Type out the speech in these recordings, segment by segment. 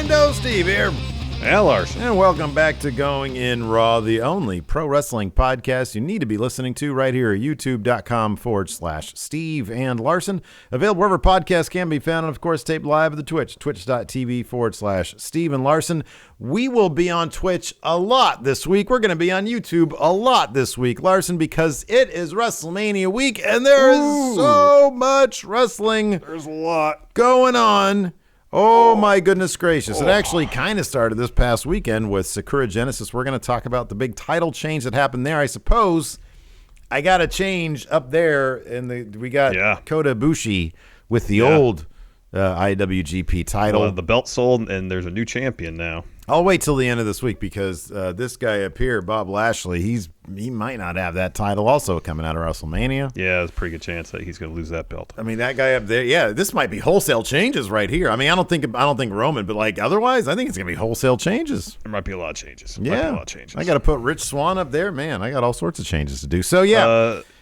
Friendo, Steve here. And Larson. And welcome back to Going In Raw, the only pro wrestling podcast you need to be listening to right here at youtube.com/Steve and Larson. Available wherever podcasts can be found, and of course, taped live at the Twitch, twitch.tv/Steve and Larson. We will be on Twitch a lot this week. We're going to be on YouTube a lot this week, Larson, because it is WrestleMania week, and there is so much wrestling. There's a lot going on. Oh, my goodness gracious. It actually kind of started this past weekend with Sakura Genesis. We're going to talk about the big title change that happened there. I suppose I got a change up there, and we got Kota Ibushi with the old IWGP title. Well, the belt sold, and there's a new champion now. I'll wait till the end of this week because this guy up here, Bob Lashley, he might not have that title also coming out of WrestleMania. Yeah, there's a pretty good chance that he's going to lose that belt. I mean, that guy up there, this might be wholesale changes right here. I mean, I don't think Roman, but like otherwise, I think it's going to be wholesale changes. There might be a lot of changes. I got to put Rich Swann up there, man. I got all sorts of changes to do. So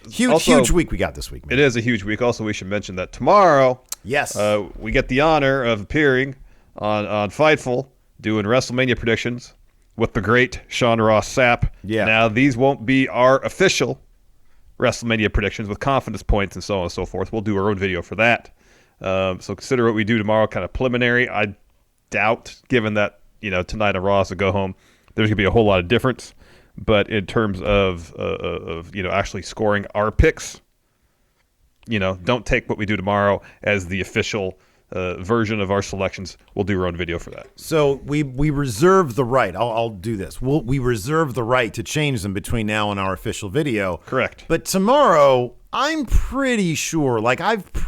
huge week we got this week, man. It is a huge week. Also, we should mention that tomorrow, we get the honor of appearing on Fightful, doing WrestleMania predictions with the great Sean Ross Sapp. Yeah. Now, these won't be our official WrestleMania predictions with confidence points and so on and so forth. We'll do our own video for that. So consider what we do tomorrow kind of preliminary. I doubt, given that tonight on Raw is a go home, there's going to be a whole lot of difference. But in terms of actually scoring our picks, don't take what we do tomorrow as the official version of our selections. We'll do our own video for that. So we reserve the right. I'll do this. We reserve the right to change them between now and our official video. Correct. But tomorrow, I'm pretty sure, I don't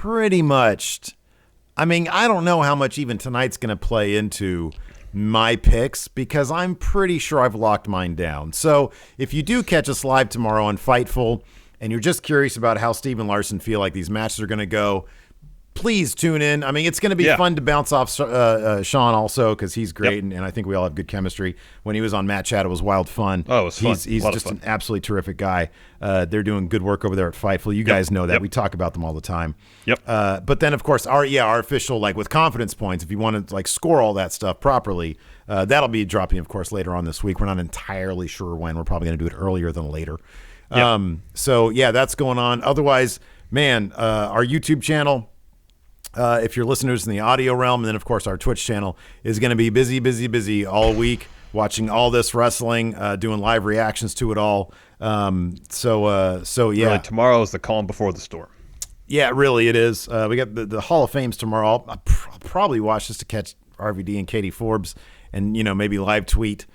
know how much even tonight's going to play into my picks because I'm pretty sure I've locked mine down. So if you do catch us live tomorrow on Fightful and you're just curious about how Steve and Larson feel like these matches are going to go, please tune in. I mean, it's going to be fun to bounce off Sean also because he's great, and I think we all have good chemistry. When he was on Matt Chat, it was wild fun. Oh, it was fun. He's just an absolutely terrific guy. They're doing good work over there at Fightful. You guys know that. Yep. We talk about them all the time. Yep. But then, of course, our official, with confidence points, if you want to, score all that stuff properly, that'll be dropping, of course, later on this week. We're not entirely sure when. We're probably going to do it earlier than later. Yep. That's going on. Otherwise, man, our YouTube channel, if you're listeners in the audio realm, and then, of course, our Twitch channel is going to be busy all week, watching all this wrestling, doing live reactions to it all. Really, tomorrow is the calm before the storm. Yeah, really, it is. We got the Hall of Fames tomorrow. I'll probably watch just to catch RVD and Katie Forbes and, maybe live tweet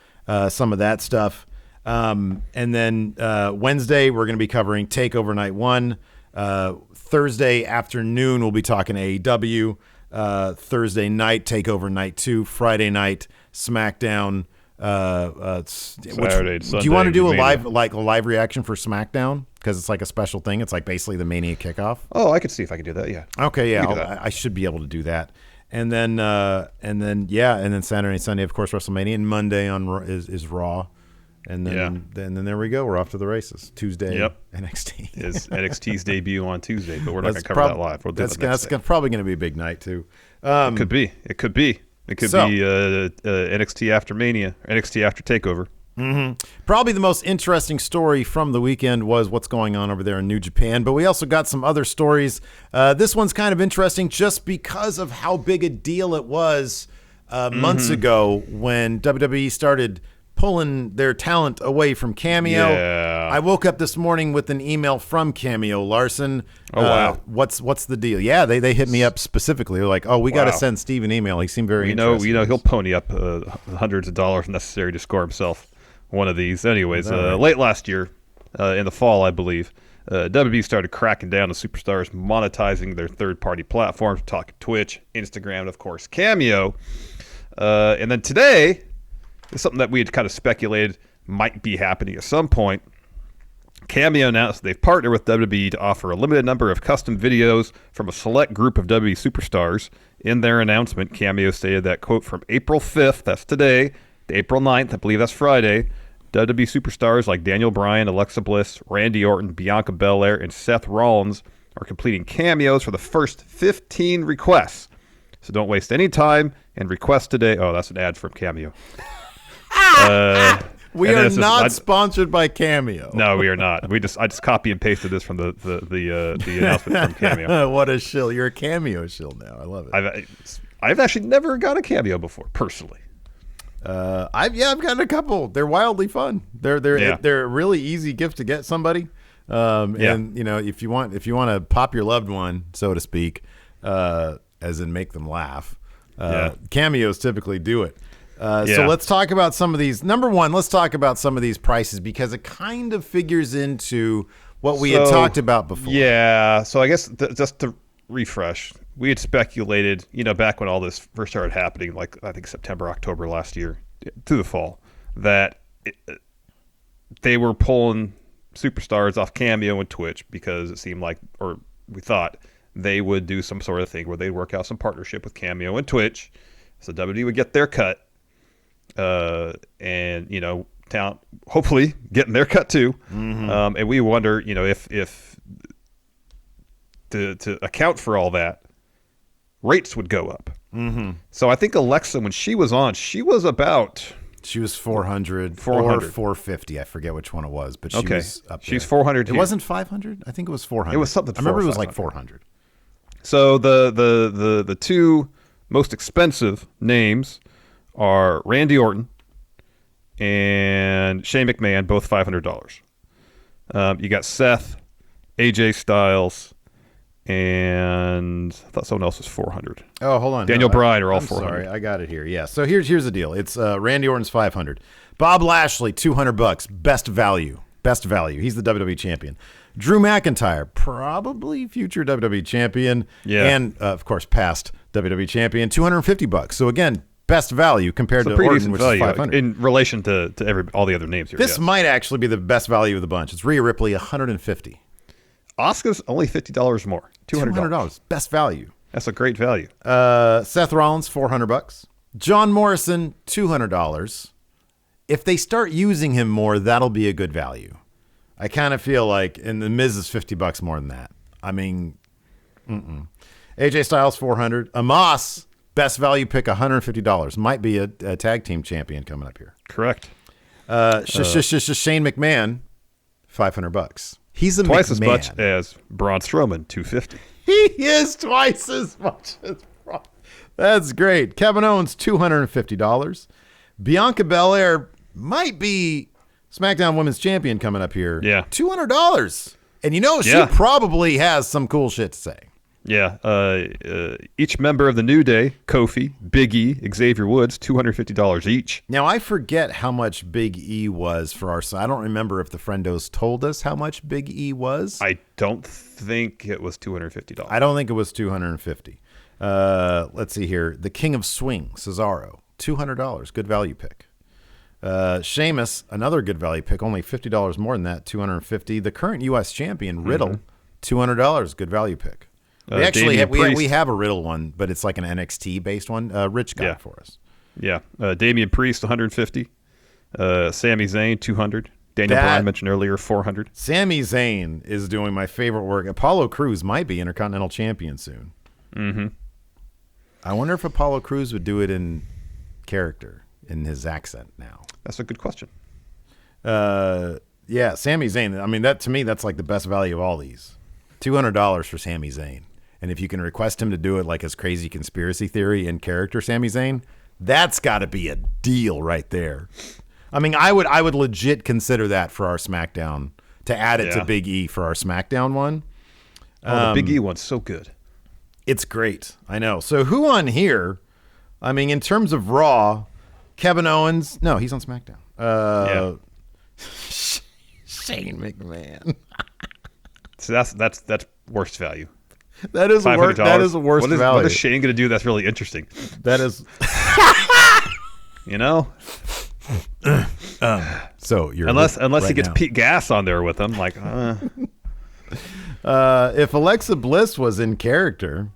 some of that stuff. And then Wednesday, we're going to be covering TakeOver Night 1. Thursday afternoon, we'll be talking AEW. Thursday night, TakeOver Night 2. Friday night, SmackDown. Saturday, Sunday. Do you want to do a live reaction for SmackDown? Because it's a special thing. It's basically the Mania kickoff. Oh, I could see if I could do that. Yeah. Okay. Yeah, I should be able to do that. And then Saturday, Sunday, of course, WrestleMania, and Monday is Raw. And then there we go. We're off to the races. Tuesday, NXT. It's NXT's debut on Tuesday, but we're not going to cover that live. We'll do that's probably going to be a big night, too. It could be. It could be NXT after Mania, NXT after TakeOver. Mm-hmm. Probably the most interesting story from the weekend was what's going on over there in New Japan, but we also got some other stories. This one's kind of interesting just because of how big a deal it was months ago when WWE started pulling their talent away from Cameo. Yeah. I woke up this morning with an email from Cameo, Larson. Oh, wow. What's the deal? Yeah, they hit me up specifically. They're like, we got to send Steve an email. He seemed very interested. He'll pony up hundreds of dollars necessary to score himself one of these. Anyways, late last year, in the fall, I believe, WWE started cracking down on superstars monetizing their third-party platforms, talking Twitch, Instagram, and, of course, Cameo. And then today, it's something that we had kind of speculated might be happening at some point. Cameo announced they've partnered with WWE to offer a limited number of custom videos from a select group of WWE superstars. In their announcement, Cameo stated that, quote, from April 5th, that's today, to April 9th, I believe that's Friday, WWE superstars like Daniel Bryan, Alexa Bliss, Randy Orton, Bianca Belair, and Seth Rollins are completing cameos for the first 15 requests. So don't waste any time and request today. Oh, that's an ad from Cameo. We are not sponsored by Cameo. No, we are not. I just copy and pasted this from the announcement from Cameo. What a shill! You're a Cameo shill now. I love it. I've actually never got a Cameo before, personally. I've gotten a couple. They're wildly fun. They're a really easy gift to get somebody. And you know, if you want to pop your loved one, so to speak, as in make them laugh, Cameos typically do it. So let's talk about some of these. Number one, let's talk about some of these prices because it kind of figures into what we had talked about before. Yeah. So I guess just to refresh, we had speculated, back when all this first started happening, like I think September, October last year, to the fall, that they were pulling superstars off Cameo and Twitch because it seemed like, or we thought, they would do some sort of thing where they'd work out some partnership with Cameo and Twitch, so WWE would get their cut. And talent hopefully getting their cut too. Mm-hmm. And we wonder, if to account for all that, rates would go up. Mm-hmm. So I think Alexa, when she was on, she was 400 or 450. I forget which one it was, but she was up there. She's 400. It wasn't 500. I think it was 400. It was something. I remember it was like 400. So the two most expensive names are Randy Orton and Shane McMahon, both $500. You got Seth, AJ Styles, and I thought someone else was 400. Oh, hold on. Daniel Bryan are all 400. Sorry, I got it here. Yeah. So here's the deal. It's Randy Orton's 500. Bob Lashley, $200. Best value. Best value. He's the WWE champion. Drew McIntyre, probably future WWE champion. Yeah. And of course, past WWE champion, $250. So again, best value compared to Orton, which is 500 in relation to all the other names here. This might actually be the best value of the bunch. It's Rhea Ripley, $150. Asuka's only $50 more, $200. Best value. That's a great value. Seth Rollins, $400. John Morrison, $200. If they start using him more, that'll be a good value. I kind of feel like, and the Miz is $50 more than that. I mean, AJ Styles, $400. Amos, best value pick, $150. Might be a tag team champion coming up here. Correct. Shane McMahon, $500. He's a twice McMahon. As much as Braun Strowman, $250. He is twice as much as Braun. That's great. Kevin Owens, $250. Bianca Belair might be SmackDown Women's Champion coming up here. Yeah. $200. And she probably has some cool shit to say. Yeah. Each member of the New Day, Kofi, Big E, Xavier Woods, $250 each. Now, I forget how much Big E was for our side. I don't remember if the Friendos told us how much Big E was. I don't think it was $250. I don't think it was $250. Let's see here. The King of Swing, Cesaro, $200. Good value pick. Sheamus, another good value pick, only $50 more than that, $250. The current U.S. champion, Riddle, $200. Good value pick. We actually have a Riddle one, but it's like an NXT-based one. Rich got it for us. Yeah. Damian Priest, $150. Sami Zayn, $200. Daniel Bryan mentioned earlier, $400. Sami Zayn is doing my favorite work. Apollo Crews might be Intercontinental Champion soon. Mm-hmm. I wonder if Apollo Crews would do it in character, in his accent now. That's a good question. Yeah, Sami Zayn. I mean, that to me, that's like the best value of all these. $200 for Sami Zayn. And if you can request him to do it like his crazy conspiracy theory in character, Sami Zayn, that's got to be a deal right there. I mean, I would legit consider that for our SmackDown, to add it to Big E for our SmackDown one. The Big E one's so good. It's great. I know. So who on here, I mean, in terms of Raw, Kevin Owens, no, he's on SmackDown. Shane McMahon. So that's worst value. That is a worst value. What is Shane going to do that's really interesting? That is. So you're unless he gets Pete Gas on there with him, like. If Alexa Bliss was in character,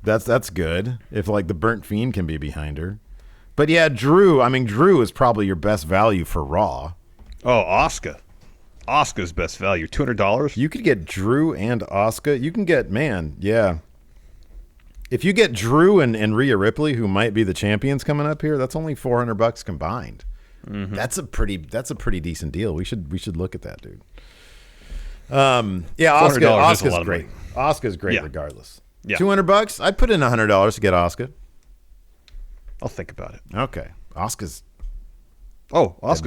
that's good. If like the Burnt Fiend can be behind her, but yeah, Drew. I mean, Drew is probably your best value for Raw. Oh, Asuka. Asuka's best value, $200. You could get Drew and Asuka. You can get If you get Drew and Rhea Ripley, who might be the champions coming up here, that's only $400 combined. Mm-hmm. That's a pretty decent deal. We should look at that, dude. Yeah, Asuka's great. Asuka's great regardless. Yeah. $200? I'd put in $100 to get Asuka. I'll think about it. Okay. Asuka's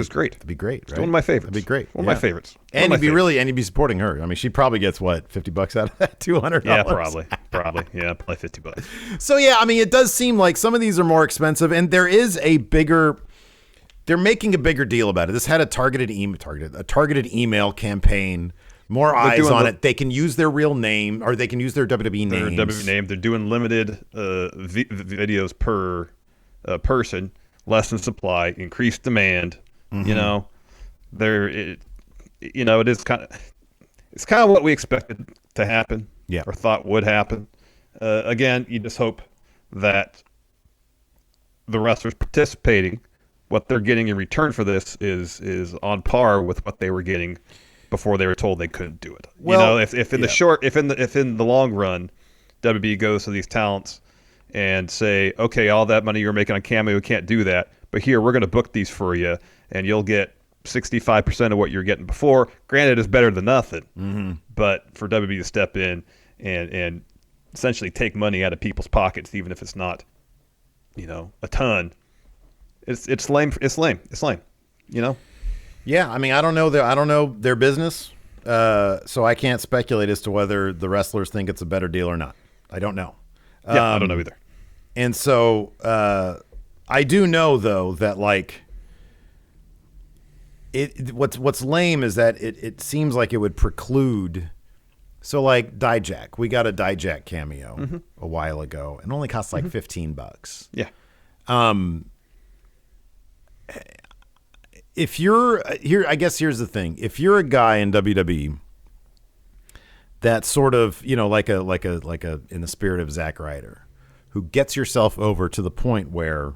great. That'd be great, right? It's one of my favorites. That'd be great. One of my favorites. And you'd be supporting her. I mean, she probably gets what, $50 out of that, $200. Yeah, probably. Yeah, probably $50. So yeah, I mean, it does seem like some of these are more expensive, and there is they're making a bigger deal about it. This had a targeted email campaign. More eyes on it. They can use their real name, or they can use their WWE names. Their WWE name. They're doing limited videos per person, less than supply, increased demand. Mm-hmm. It is kind of what we expected to happen, or thought would happen. Again, you just hope that the wrestlers participating, what they're getting in return for this is on par with what they were getting before they were told they couldn't do it. Well, if in the long run, WB goes to these talents and say, okay, all that money you're making on Cameo, we can't do that, but here, we're going to book these for you, and you'll get 65% of what you're getting before. Granted, it's better than nothing, but for WB to step in and essentially take money out of people's pockets, even if it's not, a ton, it's lame. It's lame. Yeah, I mean, I don't know their business, so I can't speculate as to whether the wrestlers think it's a better deal or not. I don't know. I don't know either. And so I do know though that like what's lame is that it seems like it would preclude. So like Dijak, we got a Dijak cameo a while ago, and it only costs like $15. Yeah. If you're here, I guess here's the thing. If you're a guy in WWE that sort of, like a in the spirit of Zack Ryder, who gets yourself over to the point where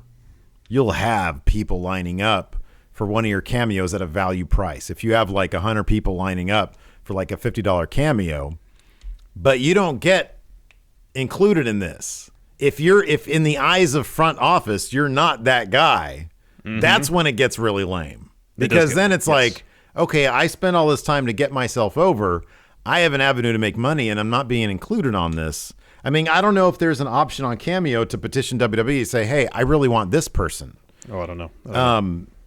you'll have people lining up for one of your cameos at a value price. If you have like 100 people lining up for like a $50 cameo, but you don't get included in this. If in the eyes of front office, you're not that guy, that's when it gets really lame. Because then it's like, okay, I spent all this time to get myself over. I have an avenue to make money, and I'm not being included on this. I mean, I don't know if there's an option on Cameo to petition WWE to say, hey, I really want this person. Oh, I don't know.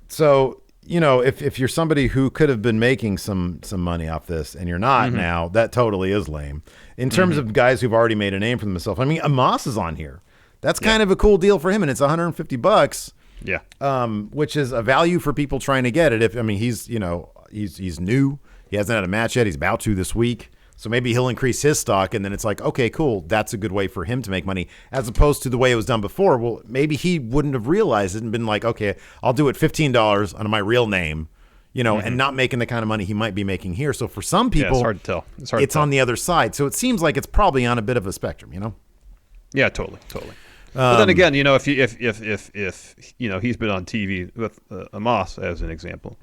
So, if you're somebody who could have been making some money off this and you're not now, that totally is lame. In terms of guys who've already made a name for themselves, I mean, Amos is on here. That's kind of a cool deal for him, and it's $150. Yeah. Which is a value for people trying to get it. He's new. He hasn't had a match yet. He's about to this week. So maybe he'll increase his stock, and then it's like, okay, cool. That's a good way for him to make money, as opposed to the way it was done before. Well, maybe he wouldn't have realized it and been like, okay, I'll do it $15 under my real name, and not making the kind of money he might be making here. So for some people, it's hard to tell. It's on the other side. So it seems like it's probably on a bit of a spectrum, Yeah, totally. But then again, if he's been on TV with Amos as an example.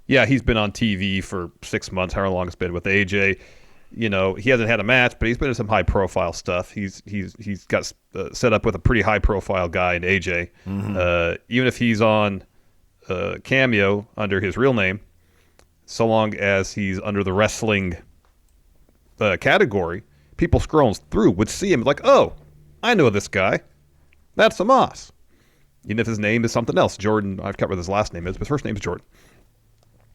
Yeah, he's been on TV for 6 months, however long it's been with AJ. He hasn't had a match, but he's been in some high profile stuff. He's got set up with a pretty high profile guy in AJ. Even if he's on Cameo under his real name, so long as he's under the wrestling category, people scrolling through would see him like, oh, I know this guy. That's Amos. Even if his name is something else. Jordan, I forgot what his last name is, but his first name is Jordan.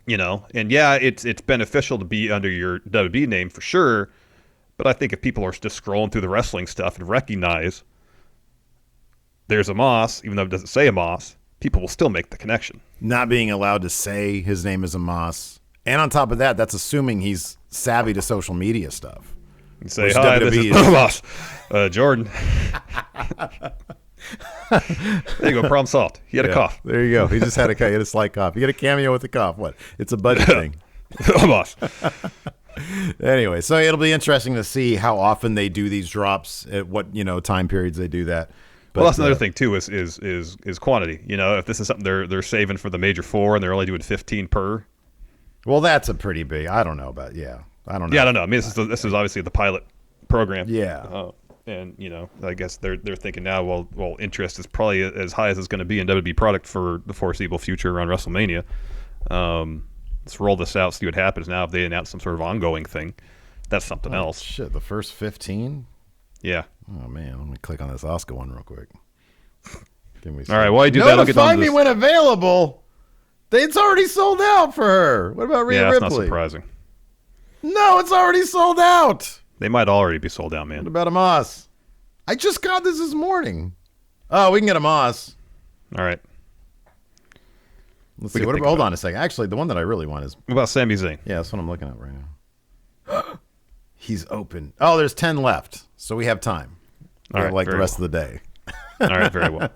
And yeah, it's beneficial to be under your WB name for sure, but I think if people are just scrolling through the wrestling stuff and recognize there's Amos, even though it doesn't say Amos, people will still make the connection. Not being allowed to say his name is Amos. And on top of that, that's assuming he's savvy to social media stuff. You say, hi, this is Amos. Jordan. There you go. Problem solved. He had a cough. There you go. He just had a slight cough. You get a cameo with a cough. What? It's a budget thing. Amos. Anyway, so it'll be interesting to see how often they do these drops, at what time periods they do that. But, well, that's another thing too. Is quantity. If this is something they're saving for the major four and they're only doing 15 per. Well, that's a pretty big. I don't know about. Yeah, I don't know. Yeah, I don't know. I mean, this is obviously the pilot program. Yeah. And, I guess they're thinking now, well, interest is probably as high as it's going to be in WWE product for the foreseeable future around WrestleMania. Let's roll this out, see what happens now. If they announce some sort of ongoing thing, that's something else. Shit, the first 15? Yeah. Oh, man. Let me click on this Asuka one real quick. Give me all right, while you do that, I'll get on me when available. It's already sold out for her. What about Rhea Ripley? Yeah, that's not surprising. No, it's already sold out. They might already be sold out, man. What about Amos? I just got this morning. Oh, we can get Amos. All right. Let's see. Hold on a second. Actually, the one that I really want is... What about Sami Zayn? Yeah, that's what I'm looking at right now. He's open. Oh, there's 10 left, so we have time. We have the rest of the day. All right, very well.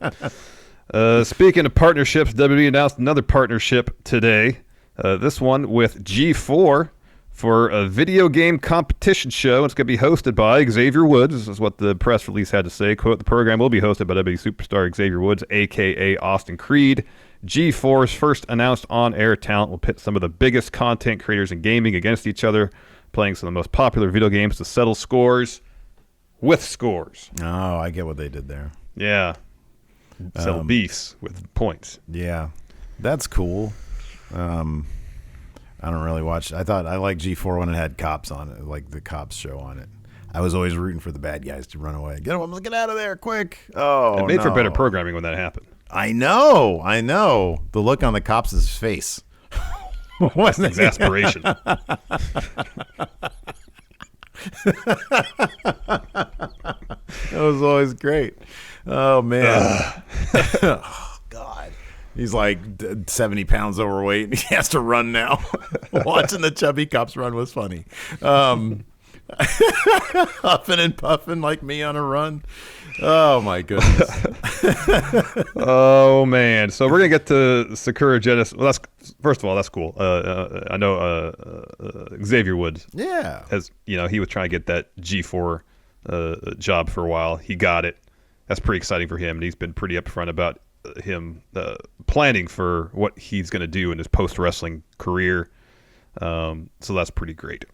Speaking of partnerships, WWE announced another partnership today. This one with G4 for a video game competition show. It's going to be hosted by Xavier Woods. This is what the press release had to say. Quote, the program will be hosted by WWE superstar Xavier Woods, a.k.a. Austin Creed. G4's first announced on-air talent will pit some of the biggest content creators in gaming against each other, playing some of the most popular video games to settle scores with scores. Oh, I get what they did there. Yeah. Settle beefs with points. Yeah. That's cool. I don't really watch. I liked G4 when it had cops on it, like the cops show on it. I was always rooting for the bad guys to run away. Get out of there quick. Oh, it made for better programming when that happened. I know. The look on the cops' face. Wasn't exasperation. That was always great. Oh, man. Oh, God. He's like 70 pounds overweight. He has to run now. Watching the chubby cops run was funny. Huffing and puffing like me on a run. Oh, my goodness. Oh, man. So we're going to get to Sakura Genesis. Well, first of all, that's cool. I know Xavier Woods. Yeah. He was trying to get that G4 job for a while. He got it. That's pretty exciting for him, and he's been pretty upfront about him planning for what he's going to do in his post-wrestling career. So that's pretty great.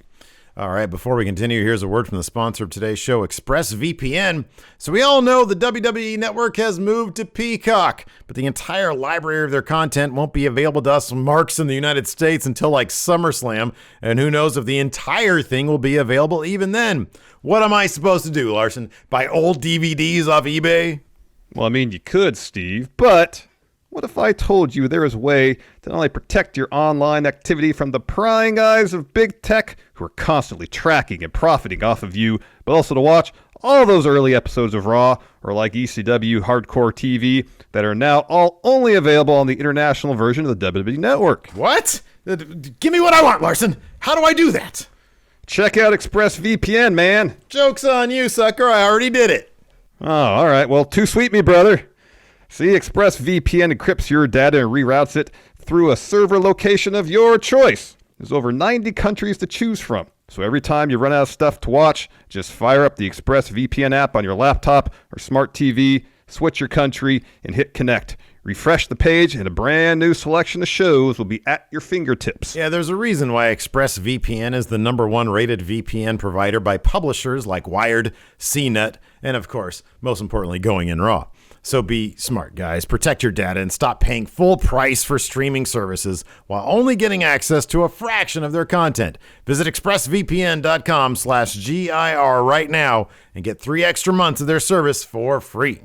All right, before we continue, here's a word from the sponsor of today's show, ExpressVPN. So we all know the WWE Network has moved to Peacock, but the entire library of their content won't be available to us marks in the United States until like SummerSlam, and who knows if the entire thing will be available even then. What am I supposed to do, Larson? Buy old DVDs off eBay? Well, I mean, you could, Steve, but what if I told you there is a way to not only protect your online activity from the prying eyes of big tech who are constantly tracking and profiting off of you, but also to watch all those early episodes of Raw or like ECW Hardcore TV that are now all only available on the international version of the WWE Network? What? Give me what I want, Larson. How do I do that? Check out ExpressVPN, man. Joke's on you, sucker. I already did it. Oh, all right. Well, too sweet, me brother. See, ExpressVPN encrypts your data and reroutes it through a server location of your choice. There's over 90 countries to choose from. So every time you run out of stuff to watch, just fire up the ExpressVPN app on your laptop or smart TV, switch your country, and hit connect. Refresh the page, and a brand new selection of shows will be at your fingertips. Yeah, there's a reason why ExpressVPN is the #1 rated VPN provider by publishers like Wired, CNET, and of course, most importantly, Going In Raw. So be smart, guys. Protect your data and stop paying full price for streaming services while only getting access to a fraction of their content. Visit expressvpn.com/GIR right now and get 3 extra months of their service for free.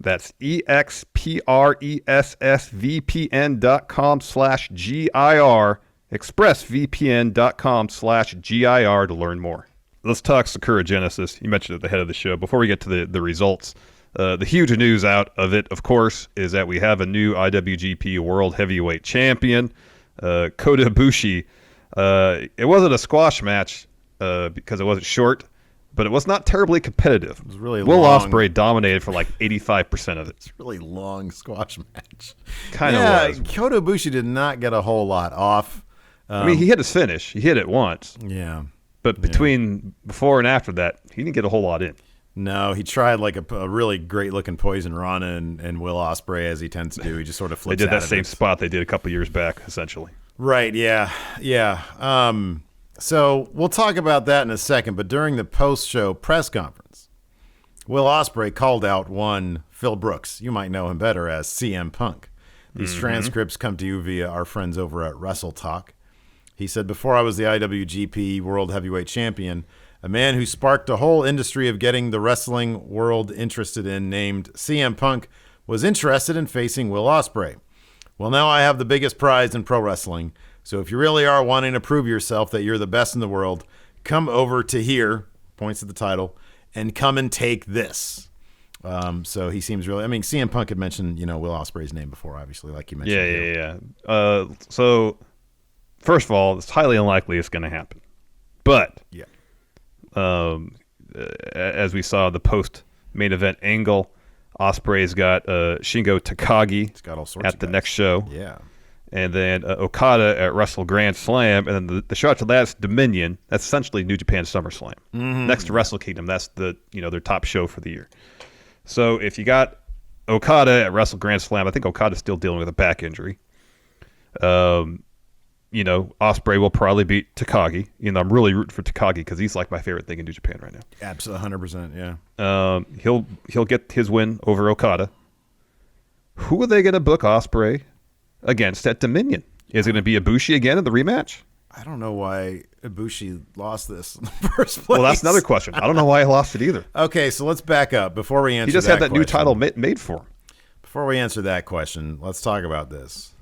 That's expressvpn.com/GIR, expressvpn.com/GIR to learn more. Let's talk Sakura Genesis. You mentioned at the head of the show. Before we get to the results, the huge news out of it, of course, is that we have a new IWGP World Heavyweight Champion, Kota Ibushi. It wasn't a squash match because it wasn't short, but it was not terribly competitive. It was really Will long. Ospreay dominated for like 85% of it. It's a really long squash match. Kind of was. Kota Ibushi did not get a whole lot off. I mean, he hit his finish. He hit it once. Yeah. But before and after that, he didn't get a whole lot in. No, he tried like a really great-looking Poison Rana and Will Ospreay, as he tends to do. He just sort of flips They did out that of same it. spot they did a couple years back, essentially. Right, yeah. So we'll talk about that in a second, but during the post-show press conference, Will Ospreay called out one Phil Brooks. You might know him better as CM Punk. These transcripts come to you via our friends over at Wrestle Talk. He said, before I was the IWGP World Heavyweight Champion, a man who sparked a whole industry of getting the wrestling world interested in, named CM Punk, was interested in facing Will Ospreay. Well, now I have the biggest prize in pro wrestling. So if you really are wanting to prove yourself that you're the best in the world, come over to here, points at the title, and come and take this. So he seems really, I mean, CM Punk had mentioned, Will Ospreay's name before, obviously, like you mentioned. Yeah. So first of all, it's highly unlikely it's going to happen. But as we saw the post-main event angle, Ospreay's got Shingo Takagi got all sorts at the next show. Yeah. And then Okada at Wrestle Grand Slam. And then the show after that's Dominion. That's essentially New Japan SummerSlam. Next to Wrestle Kingdom, that's their top show for the year. So if you got Okada at Wrestle Grand Slam, I think Okada's still dealing with a back injury. Ospreay will probably beat Takagi. I'm really rooting for Takagi because he's like my favorite thing in New Japan right now. Absolutely, 100%, yeah. He'll get his win over Okada. Who are they going to book Ospreay against at Dominion? Is it going to be Ibushi again in the rematch? I don't know why Ibushi lost this in the first place. Well, that's another question. I don't know why he lost it either. Okay, so let's back up before we answer. He just had that new title made for him. Before we answer that question, let's talk about this.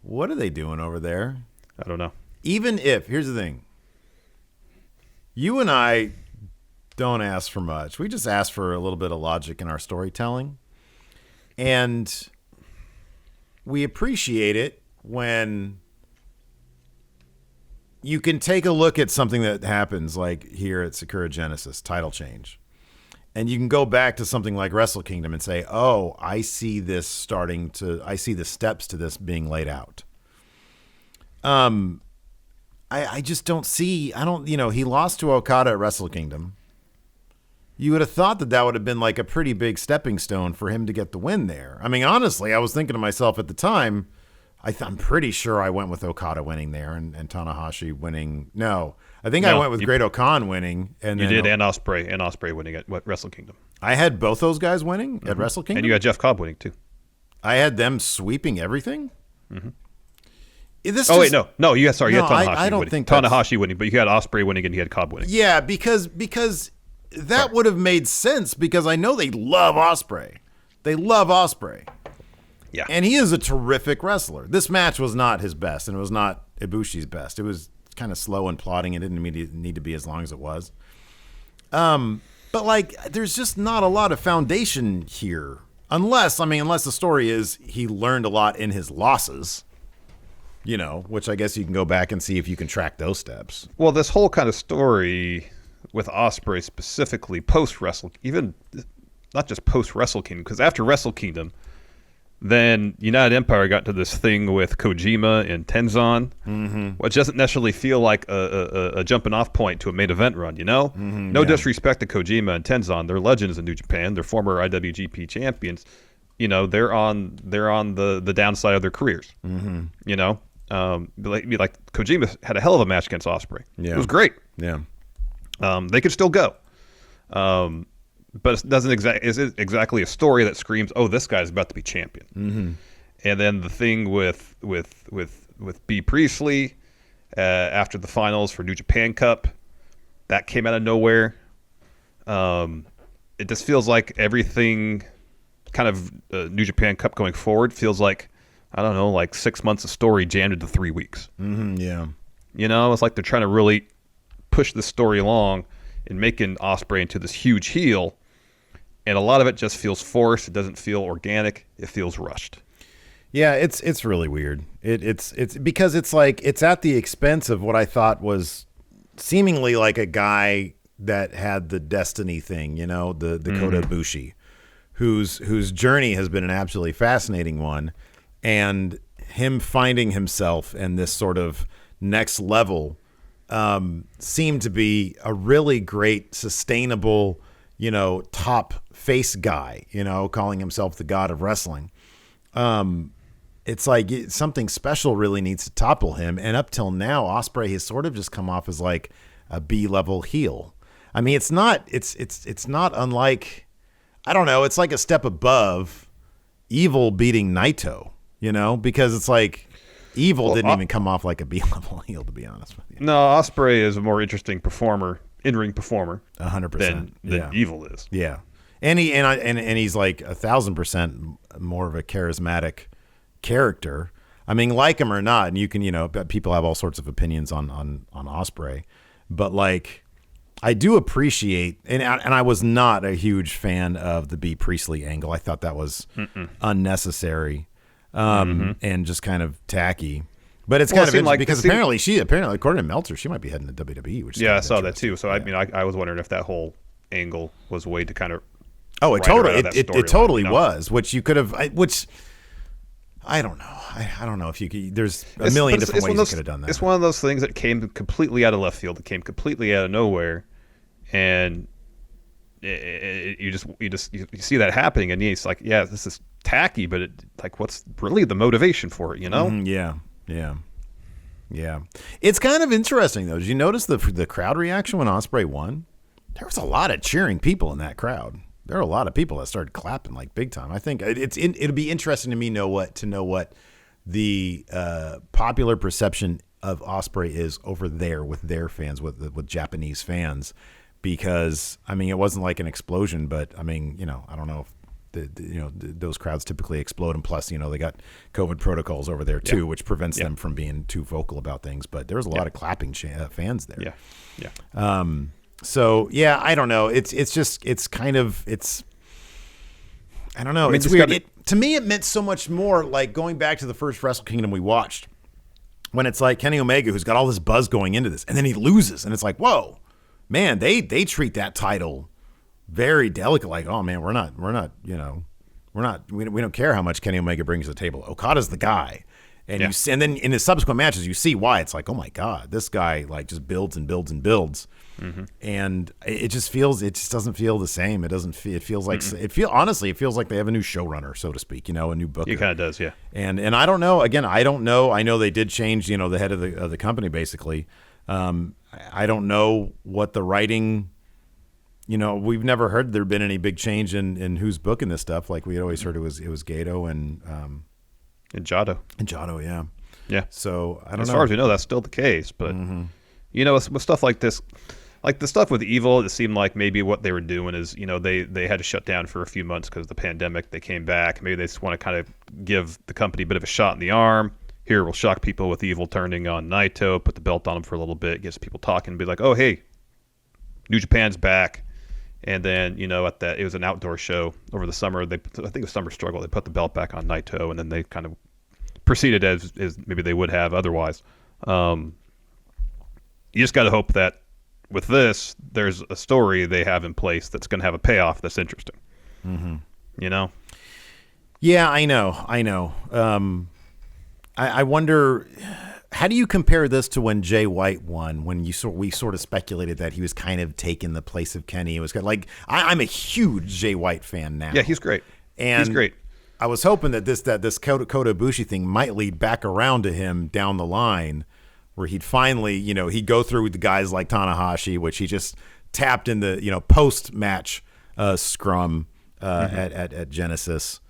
What are they doing over there? I don't know. Even if, here's the thing. You and I don't ask for much. We just ask for a little bit of logic in our storytelling. And we appreciate it when you can take a look at something that happens like here at Sakura Genesis, title change. And you can go back to something like Wrestle Kingdom and say, oh, I see the steps to this being laid out. I just don't see, he lost to Okada at Wrestle Kingdom. You would have thought that would have been like a pretty big stepping stone for him to get the win there. I mean, honestly, I was thinking to myself at the time, I'm pretty sure I went with Okada winning there and Tanahashi winning. No, I think I went with Great Okan winning. And you did, and Ospreay winning at Wrestle Kingdom. I had both those guys winning at Wrestle Kingdom. And you had Jeff Cobb winning too. I had them sweeping everything? Mm-hmm. You had Tanahashi I don't winning. think Tanahashi winning, but you had Ospreay winning and you had Cobb winning. Yeah, because that would have made sense because I know they love Ospreay. They love Ospreay. Yeah. And he is a terrific wrestler. This match was not his best, and it was not Ibushi's best. It was kind of slow and plodding. It didn't need to be as long as it was. But there's just not a lot of foundation here. Unless the story is he learned a lot in his losses, which I guess you can go back and see if you can track those steps. Well, this whole kind of story with Ospreay specifically post-Wrestle, even not just post-Wrestle Kingdom, because after Wrestle Kingdom, then United Empire got to this thing with Kojima and Tenzan, which doesn't necessarily feel like a jumping off point to a main event run, No disrespect to Kojima and Tenzan. They're legends in New Japan. They're former IWGP champions. They're on the downside of their careers. Like Kojima had a hell of a match against Ospreay. Yeah. It was great. Yeah. They could still go. But it doesn't exactly a story that screams, "Oh, this guy's about to be champion." And then the thing with B. Priestley after the finals for New Japan Cup, that came out of nowhere. It just feels like everything, kind of New Japan Cup going forward, feels like 6 months of story jammed into 3 weeks. Yeah. It's like they're trying to really push the story along and making Ospreay into this huge heel. And a lot of it just feels forced. It doesn't feel organic. It feels rushed. Yeah, it's really weird. It's because it's like it's at the expense of what I thought was seemingly like a guy that had the destiny thing, the Kota Ibushi, whose journey has been an absolutely fascinating one, and him finding himself in this sort of next level seemed to be a really great, sustainable, top face guy, calling himself the god of wrestling. It's like something special really needs to topple him. And up till now, Ospreay has sort of just come off as like a B-level heel. I mean, it's not unlike, I don't know, it's like a step above Evil beating Naito, because it's like Evil didn't even come off like a B-level heel, to be honest with you. No, Ospreay is a more interesting in-ring performer, 100% than Evil is. Yeah, and he's like 1,000% more of a charismatic character. I mean, like him or not, and you can, people have all sorts of opinions on Ospreay, but like, I do appreciate, and I was not a huge fan of the B. Priestley angle. I thought that was unnecessary, and just kind of tacky. But it's kind of interesting because apparently, according to Meltzer, she might be heading to WWE. Which is I saw that too. So yeah. I was wondering if that whole angle was a way to kind of it totally was, which you could have, I don't know. I don't know if you could. There's a million different ways you could have done that. It's one of those things that came completely out of left field. It came completely out of nowhere, and you see that happening, and it's like, yeah, this is tacky, but what's really the motivation for it? Yeah. It's kind of interesting though. Did you notice the crowd reaction when Ospreay won? There was a lot of cheering people in that crowd. There are a lot of people that started clapping like big time. I think it'll be interesting to me to know what the popular perception of Ospreay is over there with their fans, with Japanese fans, because I mean, it wasn't like an explosion, but I mean, I don't know if those crowds typically explode, and plus, they got COVID protocols over there too, which prevents them from being too vocal about things. But there was a lot of clapping fans there. Yeah. So yeah, I don't know. It's I don't know. It's weird. To me, it meant so much more. Like going back to the first Wrestle Kingdom we watched, when it's like Kenny Omega, who's got all this buzz going into this, and then he loses, and it's like, whoa, man, they treat that title very delicate. Like, oh man, we don't care how much Kenny Omega brings to the table. Okada's the guy. And and then in his subsequent matches, you see why. It's like, oh my God, this guy just builds and builds and builds, and it just doesn't feel the same. It doesn't feel. It feels like honestly, it feels like they have a new showrunner, so to speak. A new booker. It kind of does, yeah. And I don't know. Again, I don't know. I know they did change, the head of the company basically. I don't know what the writing. We've never heard there been any big change in who's booking this stuff. Like we had always heard it was Gato and Jado. Yeah. Yeah. So I don't know. As far as we know, that's still the case. But with stuff like this, like the stuff with Evil, it seemed like maybe what they were doing is, they had to shut down for a few months because of the pandemic. They came back. Maybe they just want to kind of give the company a bit of a shot in the arm. Here, we'll shock people with Evil turning on Naito, put the belt on him for a little bit, gets people talking, be like, oh, hey, New Japan's back. And then, it was an outdoor show over the summer. I think it was Summer Struggle. They put the belt back on Naito, and then they kind of proceeded as maybe they would have otherwise. You just got to hope that with this, there's a story they have in place that's going to have a payoff that's interesting. Yeah, I know. I wonder, how do you compare this to when Jay White won? When we sort of speculated that he was kind of taking the place of Kenny. It was like I'm a huge Jay White fan now. Yeah, he's great. He's great. I was hoping that this Kota Ibushi thing might lead back around to him down the line, where he'd finally, he'd go through with the guys like Tanahashi, which he just tapped in the post match scrum at Genesis.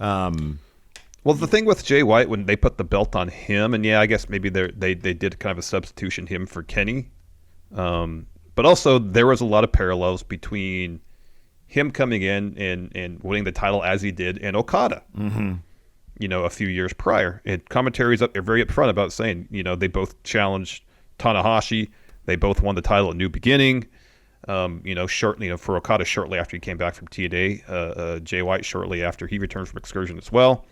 Well, the thing with Jay White, when they put the belt on him, and I guess maybe they did kind of a substitution him for Kenny, but also there was a lot of parallels between him coming in and winning the title as he did and Okada, a few years prior. And commentaries up there very upfront about saying, they both challenged Tanahashi, they both won the title at New Beginning. Shortly, for Okada shortly after he came back from TNA, Jay White shortly after he returned from Excursion as well.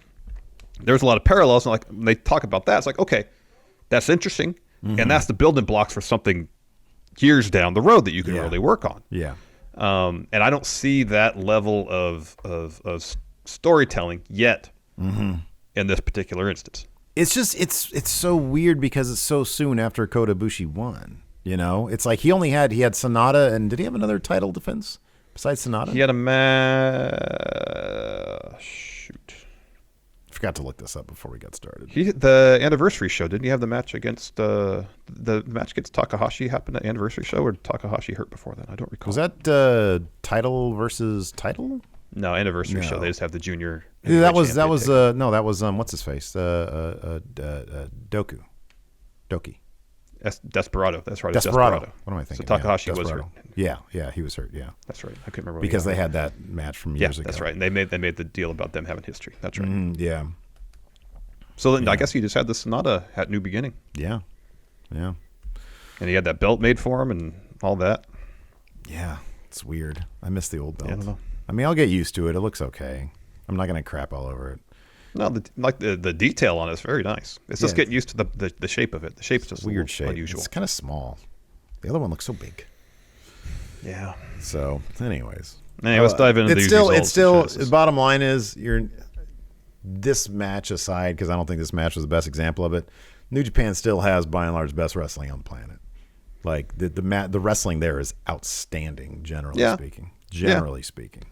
There's a lot of parallels, and like when they talk about that, it's like, okay, that's interesting, and that's the building blocks for something years down the road that you can really work on. Yeah. And I don't see that level of storytelling yet in this particular instance. It's just it's so weird because it's so soon after Kota Ibushi won. It's like he had Sonata, and did he have another title defense besides Sonata? He had a Forgot to look this up before we got started. The anniversary show, didn't you have the match against the match against Takahashi happened at the anniversary show, or did Takahashi hurt before then? I don't recall. Was that title versus title? No, anniversary show. They just have the junior. That was what's his face? Doki. Desperado. That's right. Desperado. What am I thinking? So Takahashi was hurt. Yeah, he was hurt. Yeah, that's right. I couldn't remember because they had that match from years ago. That's right. And they made the deal about them having history. That's right. Yeah. So then I guess he just had the Sonata at New Beginning. Yeah. And he had that belt made for him and all that. Yeah, it's weird. I miss the old belt. Yeah, I don't know. I mean, I'll get used to it. It looks okay. I'm not gonna crap all over it. No, the detail on it is very nice. It's just getting used to the shape of it. The shape's just weird shape. Unusual. It's kind of small. The other one looks so big. Yeah. So, anyways, let's dive into these results. It's still. The bottom line is, this match aside, because I don't think this match was the best example of it. New Japan still has, by and large, best wrestling on the planet. Like the wrestling there is outstanding, generally speaking. Generally speaking.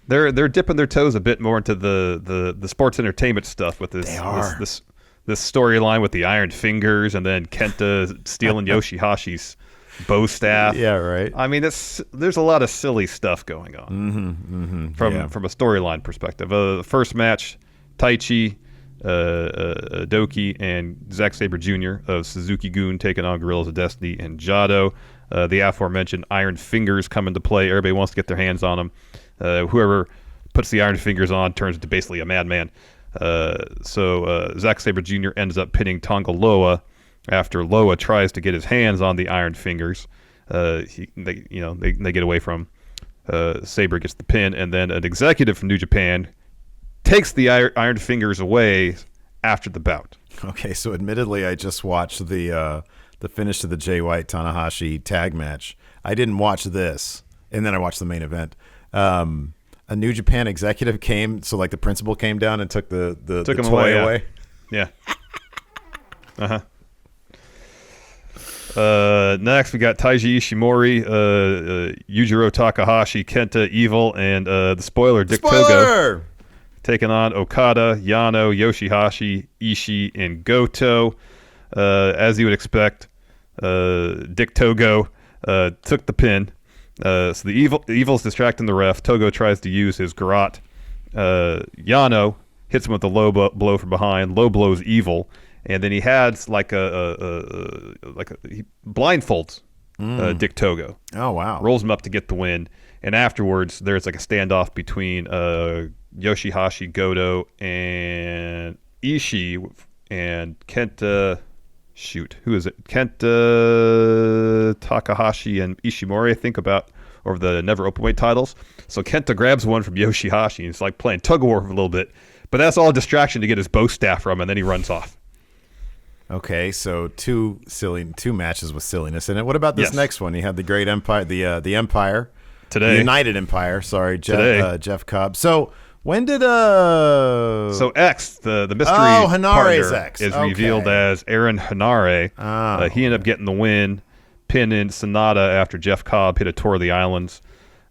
They're dipping their toes a bit more into the sports entertainment stuff with this storyline with the Iron Fingers and then Kenta stealing Yoshihashi's bow staff. Yeah, right. I mean, there's a lot of silly stuff going on from a storyline perspective. The first match, Taichi, Doki, and Zack Sabre Jr. of Suzuki-gun taking on Gorillas of Destiny and Jado. The aforementioned Iron Fingers come into play. Everybody wants to get their hands on them. Whoever puts the Iron Fingers on turns into basically a madman. So Zack Sabre Jr. ends up pinning Tonga Loa after Loa tries to get his hands on the Iron Fingers. They get away from him. Sabre gets the pin, and then an executive from New Japan takes the Iron Fingers away after the bout. Okay, so admittedly, I just watched the finish of the Jay White Tanahashi tag match. I didn't watch this, and then I watched the main event. A New Japan executive came, so like the principal came down and took the toy away. Yeah. Next, we got Taiji Ishimori, Yujiro Takahashi, Kenta, Evil, and the spoiler, Dick Togo, taking on Okada, Yano, Yoshihashi, Ishii, and Goto. As you would expect, Dick Togo took the pin. So the Evil's distracting the ref. Togo tries to use his garrote. Yano hits him with a low blow from behind. Low blows Evil, and then he had he blindfolds Dick Togo. Oh wow! Rolls him up to get the win, and afterwards there's like a standoff between Yoshihashi, Goto, and Ishii, and Kenta. Who is it? Kenta, Takahashi, and Ishimori, I think, over the Never Openweight titles. So Kenta grabs one from Yoshihashi, and it's like playing tug-of-war for a little bit. But that's all a distraction to get his bow staff from, and then he runs off. Okay, so two matches with silliness in it. What about this next one? You had the Great Empire, the Empire. Today. The United Empire, sorry, Jeff Cobb. So... when did So X, the mystery partner, X. is revealed as Aaron Hanare. He ended up getting the win, pinning Sonata after Jeff Cobb hit a tour of the islands,